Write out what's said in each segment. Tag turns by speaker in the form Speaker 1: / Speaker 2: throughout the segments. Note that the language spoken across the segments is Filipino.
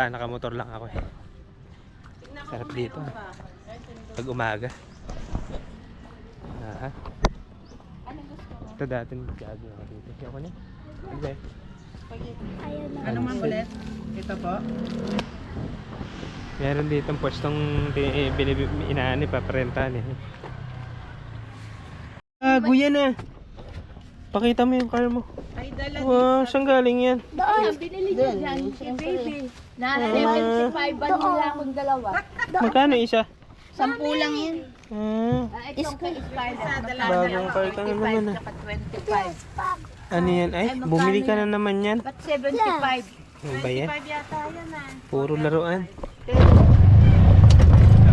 Speaker 1: nakaraan nakamotor lang ako eh. Sarap dito pag umaga. Aha. Ito dati nag-jogging ako dito. Kaya ako niya. Ano ba?
Speaker 2: Ano man ulit? Ito po.
Speaker 1: Meron dito ang pwestong inaani paparentahan eh. Guya na. Pakita mo yung car mo.
Speaker 2: Ay, dala
Speaker 1: Wow, saan galing yan?
Speaker 3: Doon. Binili niya dyan, kay baby. Na 75 ba nila akong dalawa?
Speaker 1: Magkano isa?
Speaker 3: 10 lang yan.
Speaker 1: Ah,
Speaker 3: Itong kay Spider.
Speaker 1: bagong car ka na naman ah.
Speaker 3: 25.
Speaker 1: Ano yan? Ay, bumili ka na naman yan.
Speaker 3: Ba't 75?
Speaker 1: Ano ba yan?
Speaker 3: 25 yata yan ah.
Speaker 1: Puro laruan.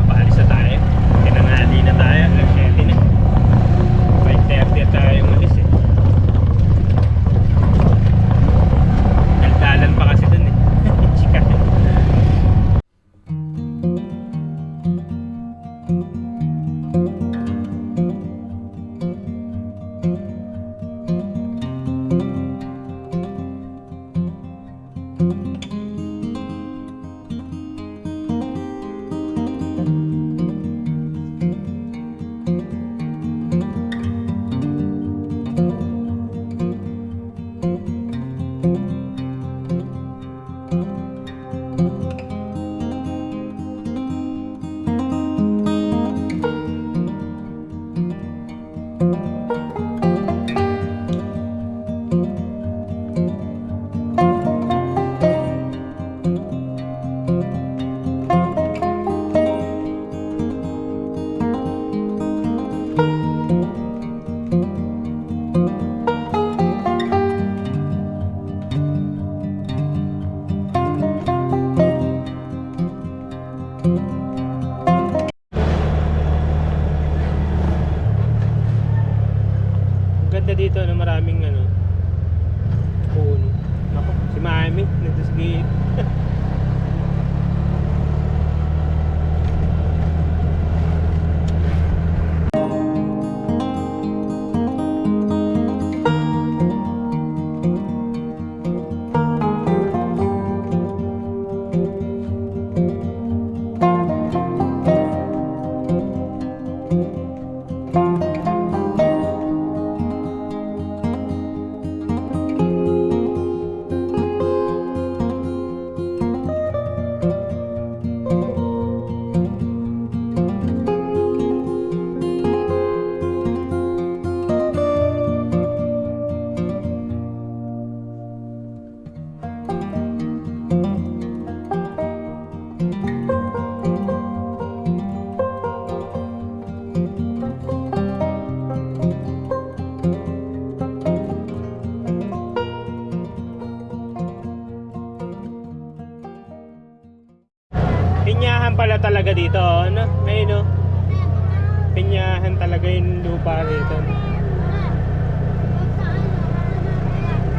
Speaker 1: Paalis na tayo. Tinangali na tayo. Alas 7 na. 5:30 tayo umalis eh. Daldalan pa kasi dun eh. Chika. Ganda dito na maraming ano puno. Ako, si Mami nandito sa gate. Pinyahan pala talaga dito, ano? Ayun, no? Pinyahan talaga yung lupa dito.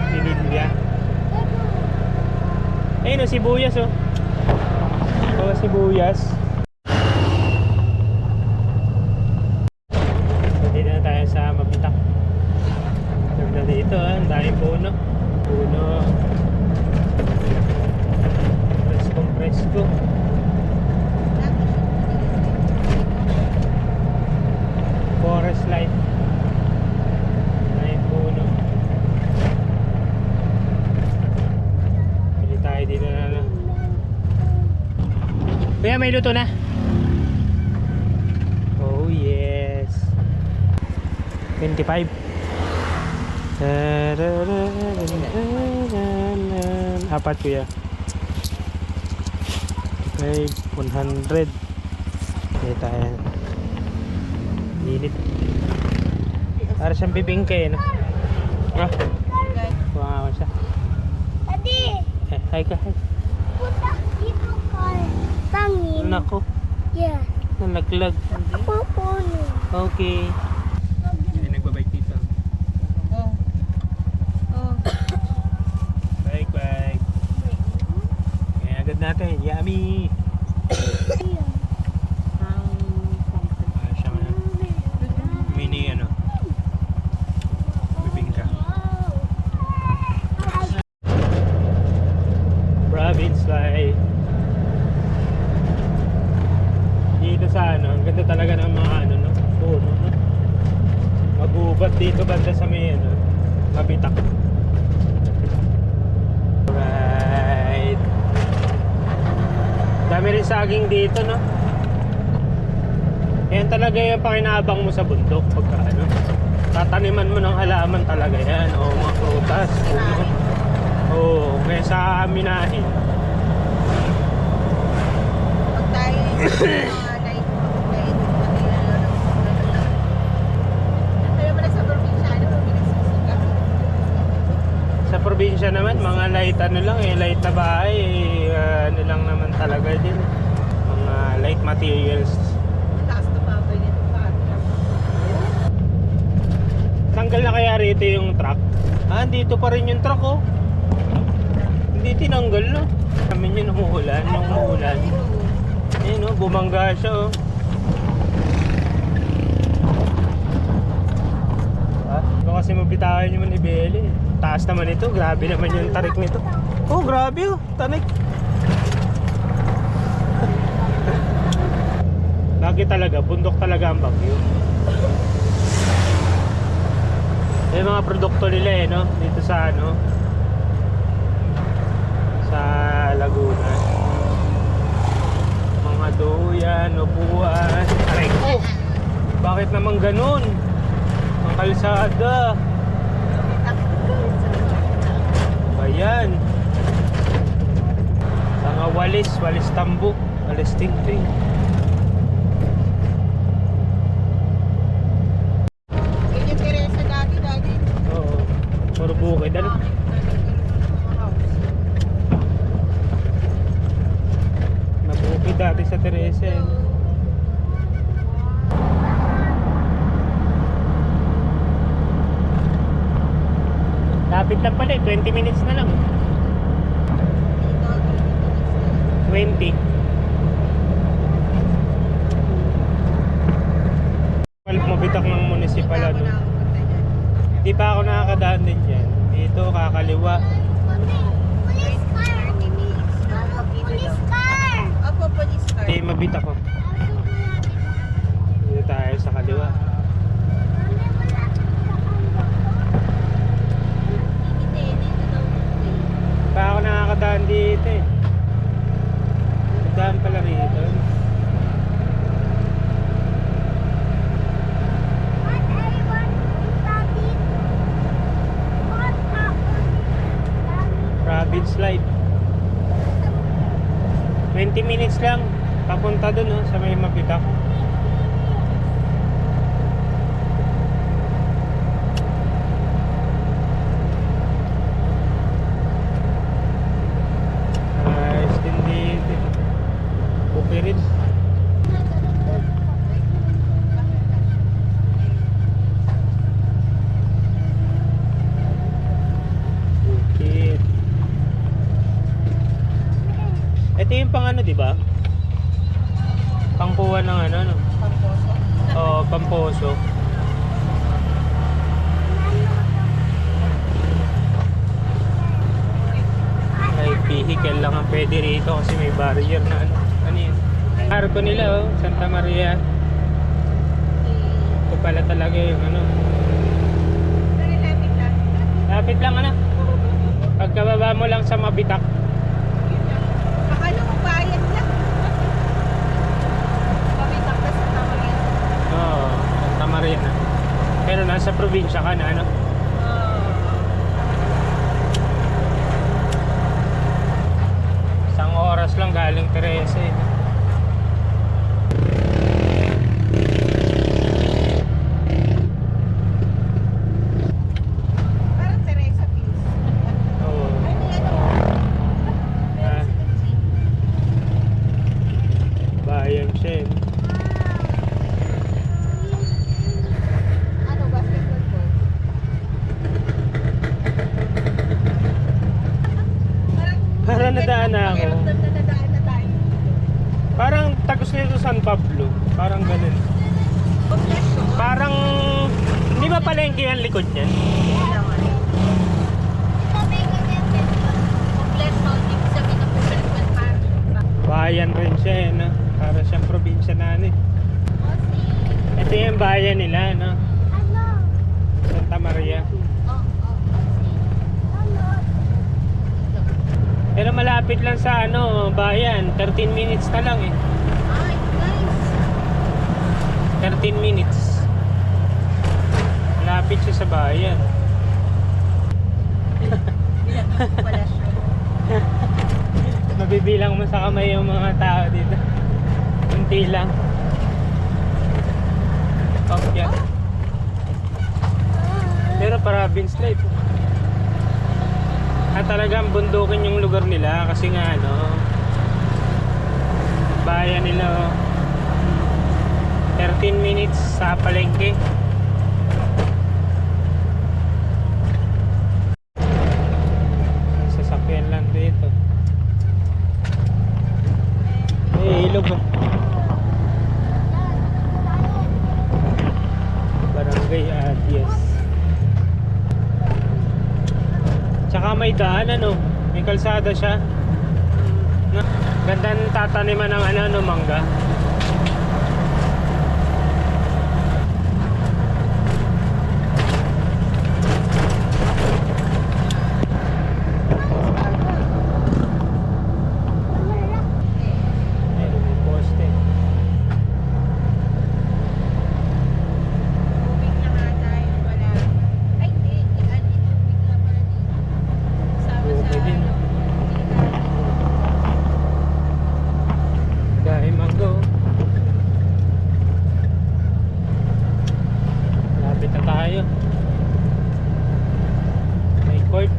Speaker 1: Pinilya. Ayun, no? Sibuyas, oh. Oh, sibuyas. Dito na tayo sa Mabitak. Ganda dito, ah. Ang daming puno. Puno. Presko. Forest life. Ay puno. Pili tayo dito na ano. Kuya, may luto na. Oh yes. 25. Apat kuya. Okay, 100. Okay tayo. Init. Para siyang bibingke, no? Ah. Wow, siya.
Speaker 3: Daddy!
Speaker 1: Hi ka, hi.
Speaker 3: Punta dito kay Tangin.
Speaker 1: Nako,
Speaker 3: Yeah.
Speaker 1: nalaglag.
Speaker 3: Ako puno.
Speaker 1: Okay. Ay, nagbabike dito.
Speaker 2: Oh. Oh.
Speaker 1: Bike, bike. Kaya agad natin. Yummy! Siya nga. Mini ano. Bibingka. Province life. ano, ang ganda talaga ng mga ano, no? Puno, no? Magubat dito banda sa may ano, Mabitak. Right. Dami rin saging dito, no? Yan talaga yung pakinabang mo sa bundok pagka ano. Tataniman mo ng halaman talaga yan. O mga prutas. Oo, kaya sa aminahin.
Speaker 2: Pag tayo light mo, kaya pala sa probinsya, ano, pinagsisika.
Speaker 1: Sa probinsya naman, mga light ano lang eh, light na bahay, ano lang naman talaga din. Mga light materials.
Speaker 2: Taas na babay nito pa.
Speaker 1: Tanggal na kaya rito yung truck? Ah, dito pa rin yung truck, oh. Hindi tinanggal, no? Kami yun umuulan, nung umuulan. Ayun, no? Bumangga siya, oh. Ah, ito kasi mabitawan yung manibeli. Taas naman ito, grabe naman yung tarik nito. Oh, grabe, oh. Tanik. Lagi talaga, bundok talaga ang Baguio. Yung mga produkto nila eh, no? Dito sa ano, sa Laguna. Mga duyan, upuan. Aray ko! Bakit naman ganun? Ang kalsada. Ayan. Mga walis tambo, walis tingting.
Speaker 2: Ganyan Teresa dati.
Speaker 1: Oo. Puro bukid. Ano? Nabukid dati sa Teresa. Eh. Lapit lang pala eh. 20 minutes na lang. 20. Mabitak ng municipal ano. Di pa ako nakakadaan din dyan. Dito kakaliwa.
Speaker 2: Opo, police car.
Speaker 1: Di mabitak ko. Dito tayo sa kaliwa. Pa ako nakakadaan dito eh. Daan pala rito. Province Light. 20 minutes lang. Papunta dun oh, sa may Mabitak. Rin. Bukid. Ito yung pang ano, di ba? Pangkuha ng ano, no?
Speaker 2: Pamposo.
Speaker 1: Oo, Pamposo. Ay, vehicle lang ang pwede rito kasi may barrier na ano. Ano yun? Arko nila oh, Santa Maria. Ito pala talaga yung ano.
Speaker 2: Pero lapit lang.
Speaker 1: Lapit lang ano. Pagkababa mo lang sa Mabitak.
Speaker 2: Akala mo bayad lang. Pabitak na sa Tamarin.
Speaker 1: Oo, Santa Maria na. Pero nasa probinsya ka na ano. Isang oras lang galing Teresa eh.
Speaker 2: Parang Teresa Pills.
Speaker 1: Oo.
Speaker 2: Ay, may ano.
Speaker 1: Ah,
Speaker 2: Residency.
Speaker 1: bayan siya eh.
Speaker 2: Ano, basketball court?
Speaker 1: Parang nadaan na ako.
Speaker 2: Pakiramdam na nadaan na tayo.
Speaker 1: Parang tagos nito San Pablo. Parang ganun.
Speaker 2: Kompleto.
Speaker 1: Parang, hindi ba palengke ang likod niyan?
Speaker 2: Kompleto. Ibig sabihin ng kompleto. Parang
Speaker 1: Bayan rin siya eh, no? Para siyang probinsya na ano eh. bayan nila, no? Santa Maria. Pero malapit lang sa ano, bayan. 13 minutes na lang eh. 13 minutes. Malapit siya sa bayan.
Speaker 2: Pala siya.
Speaker 1: Mabibilang mo sa kamay yung mga tao dito. Kunti lang. Oh, yeah. Pero province life. At talagang bundukin yung lugar nila kasi nga ano, bayan nila oh. 13 minutes sa palengke. Sasakyan lang dito. Ilog oh. Barangay Adias. Tsaka may daan ano, may kalsada siya. Ganda ng tataniman ng ano, mangga. Ayun, may poste.
Speaker 2: Tubig na nga tayo. Wala. Ay, hindi. Tubig na pala dito. Sama
Speaker 1: Oo,
Speaker 2: sa
Speaker 1: pwede na.
Speaker 2: ano.
Speaker 1: Dahil mangga oh. Lapit na tayo. May court.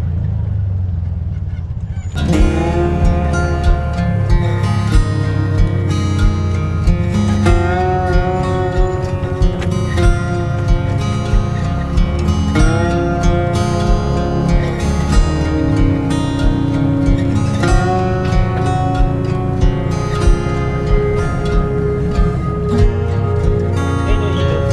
Speaker 1: Ayun yung ilog.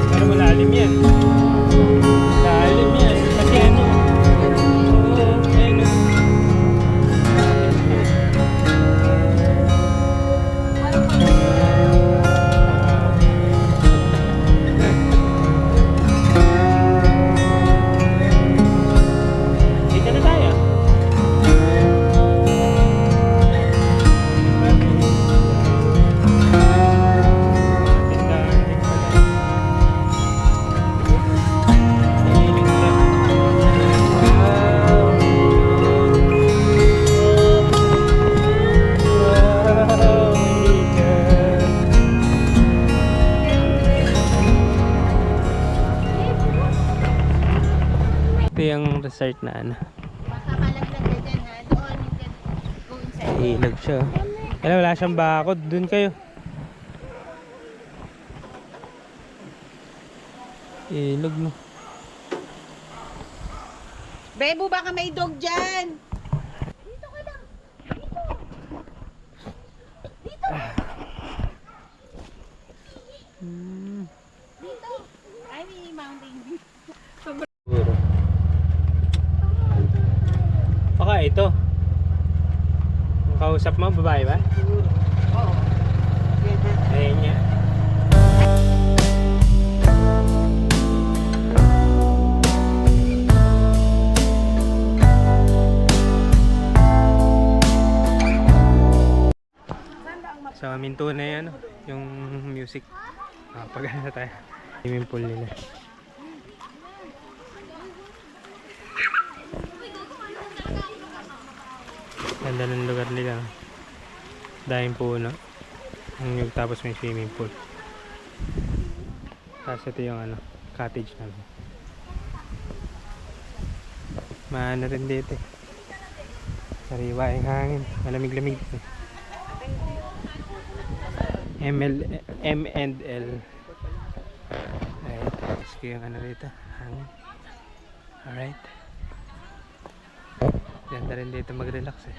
Speaker 1: Pero malalim yan. Malalim yan. Kasi ano. Oo, ayun oh. Dito na tayo. Tindahan din pala. Ilog lang. Wow, ilog. Ito yung resort na ano.
Speaker 2: Baka malaglag ka dyan ha. Doon. Go inside.
Speaker 1: Ilog siya. Wala siyang bakod. Doon kayo. Ilog no.
Speaker 2: Bebo, baka may dog dyan. Ay, may mountain view.
Speaker 1: Siguro. Baka ito. Ang kausap mo, babae ba?
Speaker 2: Oo.
Speaker 1: Ayun niya. Sa minto na yan, yung music. Pag-ano tayo. Swimming pool nila. Ganda ng lugar nila. Dahil puno. Tapos may swimming pool. Tapos ito yung ano, cottage namin. Maano rin dito eh. Sariwa yung hangin. Malamig-lamig dito. M&L. Alright. Tapos yung ano dito. Hangin. Alright. Ganda rin dito mag-relax eh.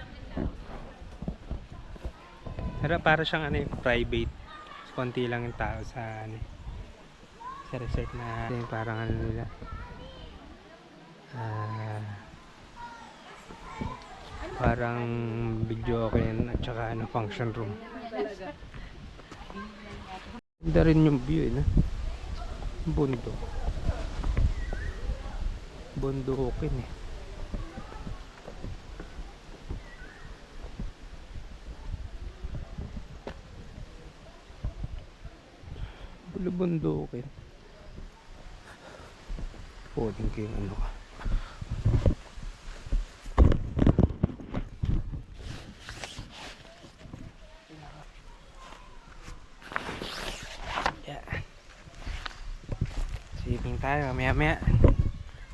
Speaker 1: Pero para siyang ano yung private. Konti lang yung tao sa ano, sa resort na yung parang ano nila. Parang video okay at saka ano, function room. Ganda rin yung view eh, no? Bundok. Bundukin eh. Bundukin. Pwedeng ko yung ano ka. Yeah. Swimming tayo, maya-maya.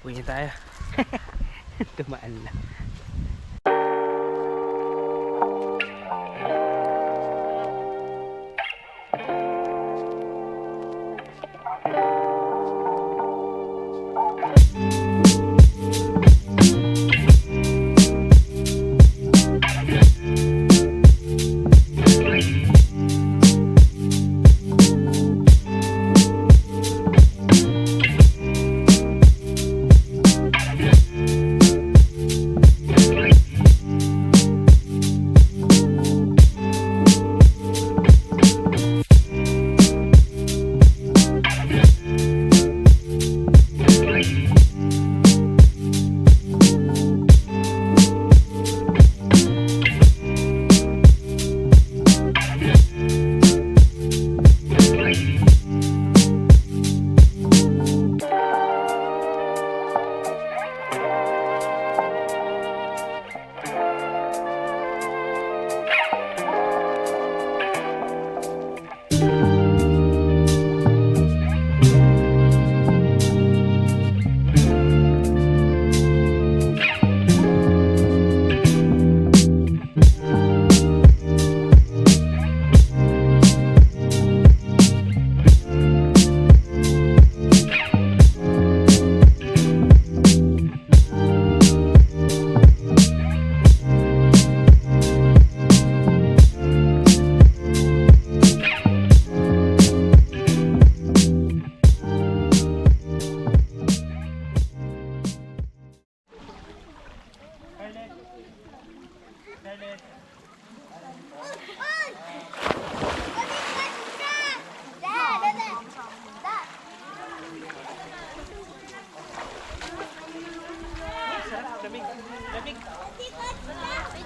Speaker 1: Punya tayo. Tumaan lang.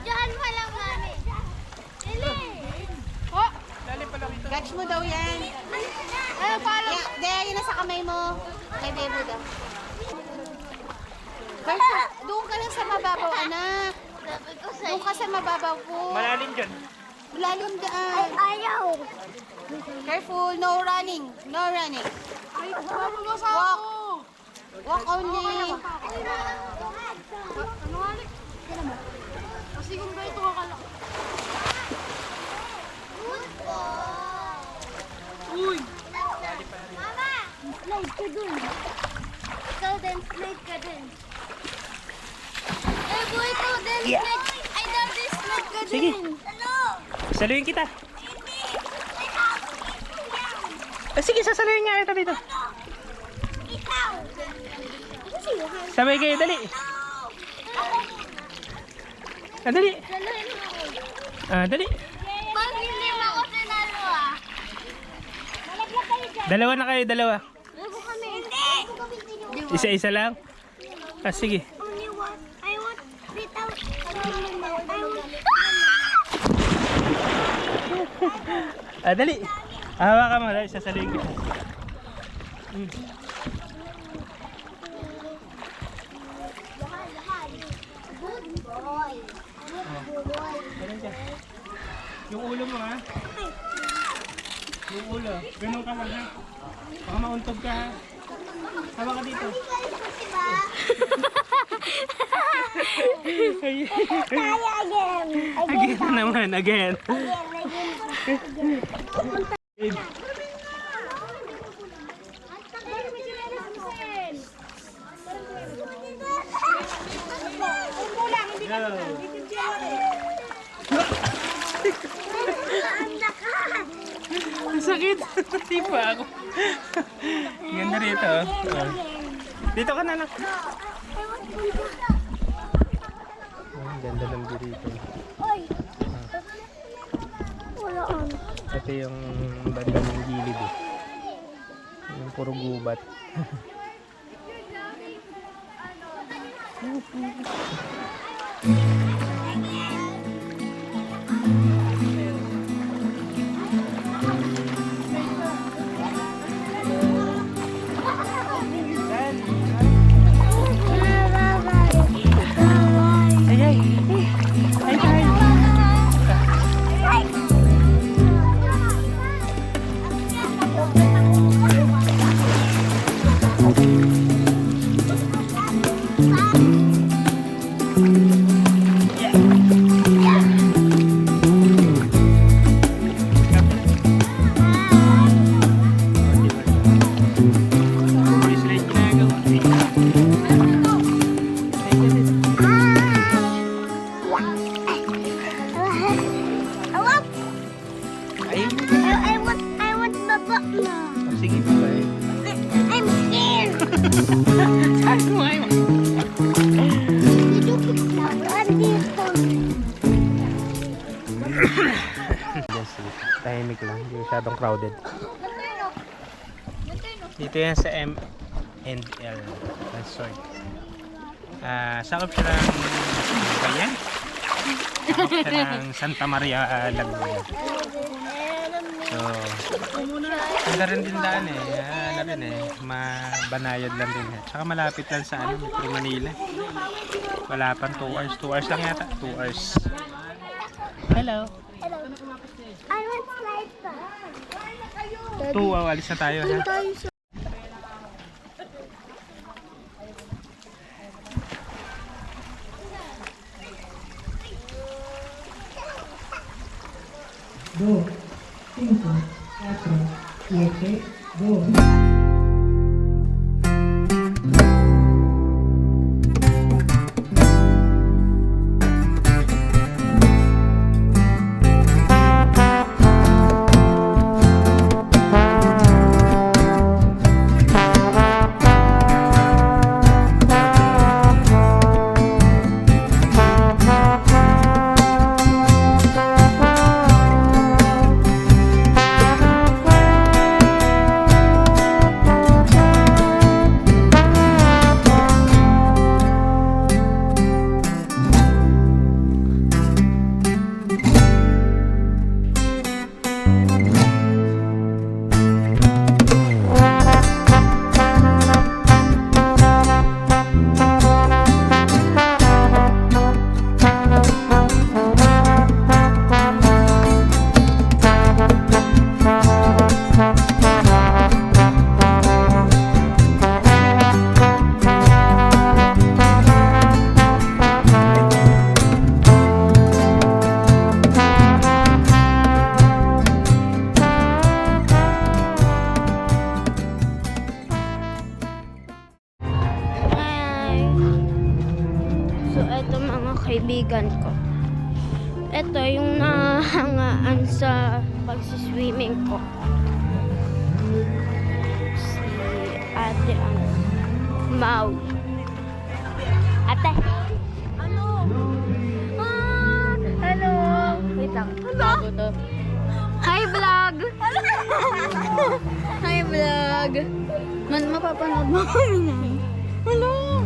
Speaker 2: Diyan mo lang, mami. Dili.
Speaker 3: Oh! Catch mo daw yan. Follow. Yeah, yun na sa kamay mo. Kay Bebo daw. Perfect. Doon ka lang sa mababaw, anak.
Speaker 2: Sabi ko sa'yo.
Speaker 3: Doon ka sa mababaw po.
Speaker 1: Malalim dyan.
Speaker 3: Lalim daan.
Speaker 2: Ayaw.
Speaker 3: Careful, no running. No running. Walk. Walk only.
Speaker 2: Kasi kung ba ito akala ko. Uy! Mama! Slide ka dun. Ikaw din, slide ka dun. Eh, boy, ikaw din, slide. Ay, dati, slide ka
Speaker 1: Sige.
Speaker 2: din. Ano?
Speaker 1: Saluhin kita.
Speaker 2: Hindi! Ikaw!
Speaker 1: Sige, sasaluhin nga kita dito.
Speaker 2: Ikaw!
Speaker 1: Sabay kayo, dali. Ah, dali.
Speaker 2: Saluhin mo ako.
Speaker 1: Ah, dali.
Speaker 2: Pag hindi mo ako sinalo, ah. Malaglag kayo dyan.
Speaker 1: Dalawa na kayo, dalawa.
Speaker 2: Labo kami. Hindi!
Speaker 1: Isa-isa lang. Ah, sige.
Speaker 2: Only one. I want without. I want.
Speaker 1: Ah, dali. Hawakan mo, dali. Sasaluhin kita.
Speaker 2: Good boy. Good boy.
Speaker 1: Ganun ka. Yung ulo mo, ha? Yung ulo. Ganun ka lang, ha? Baka mauntog ka, ha? Hawa ka dito.
Speaker 2: Kaya again.
Speaker 1: Again na naman, again. Ang sakit. Hindi pa ako. Ganda rito. Oh. Dito ka na lang. Ang ganda ng view dito.
Speaker 2: Oy! Wala ano.
Speaker 1: Ito yung banda ng gilid eh. Yung puro gubat.
Speaker 2: I want baba na.
Speaker 1: Sige pa ba eh.
Speaker 2: I'm scared.
Speaker 3: Sabi mo ngayon.
Speaker 2: Andito.
Speaker 1: Just tahimik lang. Hindi masyadong crowded. Dito yan sa M&L Resort. Sakop siya ng bayan. Sakop siya ng Santa Maria, Laguna. So, ganda rin din daan eh. Ano rin eh. Mabanayad lang din eh. Tsaka malapit lang sa Metro Manila. Wala pang 2 hours. 2 hours lang yata. 2 hours. Hello.
Speaker 2: Hello. I want slide pa.
Speaker 1: 2 alis na tayo ha.
Speaker 4: Dos, cinco, cuatro, siete, dos.
Speaker 2: Hi. So, eto mga kaibigan ko. Ito yung nahangaan sa pagsiswimming ko. Si ate Mau. Ate. Ano? Hello. Wait lang. Bago to. Hi vlog. Hi vlog. Mapapanood mo kami na. Hello.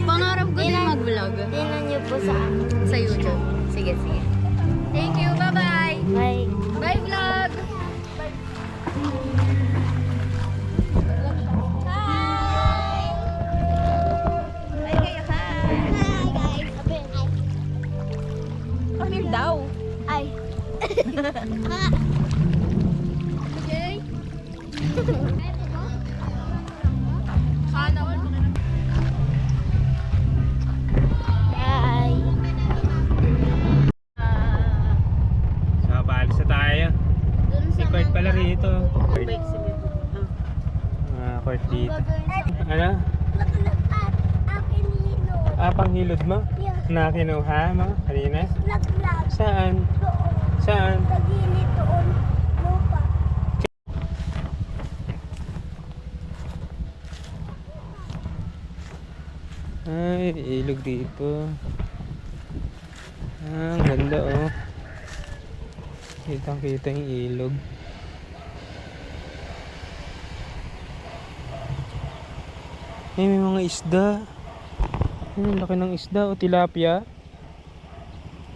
Speaker 2: Pangarap ko din mag-vlog. Tingnan niyo po sa YouTube. Sige, sige. Thank you. Bye-bye. Bye. Bye vlog. Hi. Hi kayo. Hi. Hi guys.
Speaker 3: Kamil daw.
Speaker 2: Ay. Okay. Bye.
Speaker 1: So, paalis na tayo. May court pala rito. Court dito. Ano?
Speaker 2: Laglag at akin hilod.
Speaker 1: Panghilod mo?
Speaker 2: Yeah.
Speaker 1: Na kinuha mo kanina?
Speaker 2: Laglag.
Speaker 1: Saan?
Speaker 2: Doon.
Speaker 1: Saan?
Speaker 2: Sa gilid doon. Lupa.
Speaker 1: Ay, ilog dito. Ang ganda oh. Kitang kita yung ilog. May mga isda. Ay, ang laki ng isda o tilapia.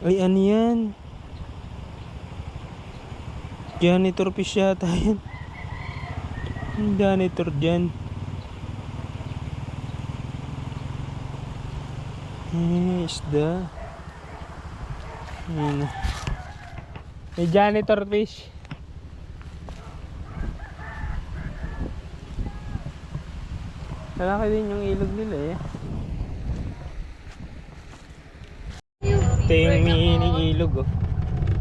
Speaker 1: Ay, ano yan? Janitor fish yata yan. Ang janitor dyan. Ay, isda. Ayun. May janitor fish. Malaki din yung ilog nila eh. Ito yung mini ilog oh.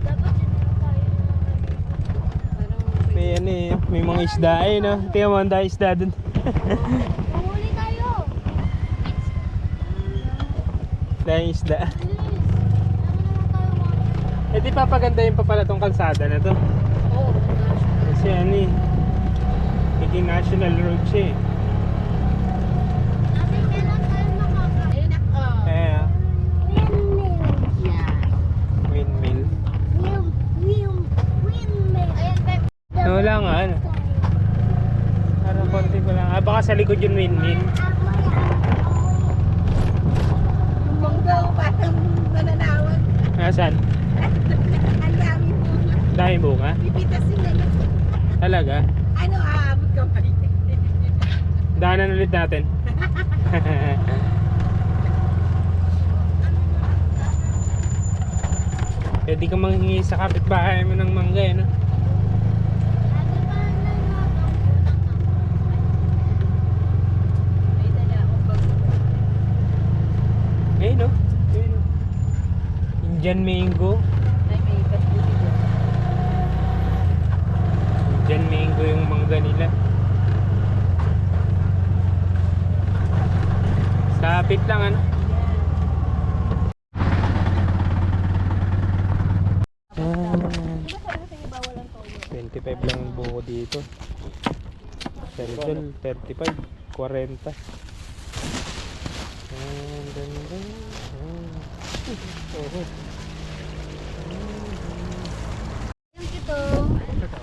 Speaker 2: Dapat yun na tayo.
Speaker 1: May ano eh, may mga isda eh no. Tingnan mo, ang dahil isda dun.
Speaker 2: Mahuli tayo.
Speaker 1: Dahil isda.
Speaker 2: Bilis. Ano naman tayo mga...
Speaker 1: Eh di papaganda yung pa pala tong kalsada na to.
Speaker 2: Oo.
Speaker 1: Kasi ano eh, naging national road siya eh.
Speaker 2: Natin kailan tayo makakain?
Speaker 1: Eh,
Speaker 2: Windmill.
Speaker 1: windmill.
Speaker 2: Ayan, Pep.
Speaker 1: Wala nga ano. Parang konti ko lang. Ah, baka sa likod yung windmill.
Speaker 3: Lumang daw, parang nananawag.
Speaker 1: Nasaan?
Speaker 3: Ang dami po.
Speaker 1: Dahil bunga?
Speaker 3: Pipitasin na yun.
Speaker 1: Talaga?
Speaker 3: Ano, aabot kamay.
Speaker 1: Daanan ulit natin. Pwede kang manghingi sa kapitbahay mo ng mangga eh, no?
Speaker 3: May dala akong bag.
Speaker 1: Ayun, no? Ayun, no? Indian mango.
Speaker 3: Ay, may basbuti dyan.
Speaker 1: Indian mango yung mangga nila. Sapit lang, ano? Ayan. 25 lang yung buko dito. Sa Rizal, 35, 40. Ayan, ganda. Ayan. Oh.
Speaker 2: Yung kito.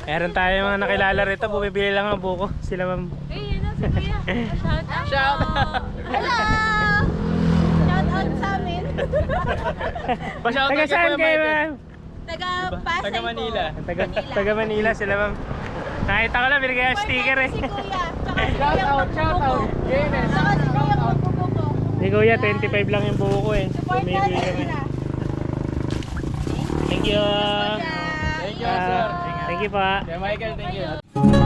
Speaker 1: Meron tayo mga nakilala rito, bumibili lang ng buko. Sila ma'am.
Speaker 2: Eh, yun na si Kuya. Shout out.
Speaker 1: Shout out!
Speaker 2: Hello!
Speaker 3: Shout out sa amin.
Speaker 1: Taga saan kayo ma'am?
Speaker 3: Taga Pasay
Speaker 1: Taga Manila.
Speaker 3: po.
Speaker 1: Taga Manila sila ma'am. Nakita ko lang, binigay ang sticker eh.
Speaker 3: Si Kuya. Shout out, shout out. Yes. Saka si Kuya Bubuko.
Speaker 1: Ni Kuya, 25 lang yung buko eh.
Speaker 3: Support
Speaker 1: Bumibili
Speaker 3: natin
Speaker 1: kami.
Speaker 3: sila.
Speaker 1: Thank you.
Speaker 3: Thank you, sir.
Speaker 1: Thank you pa.
Speaker 5: Michael, thank you.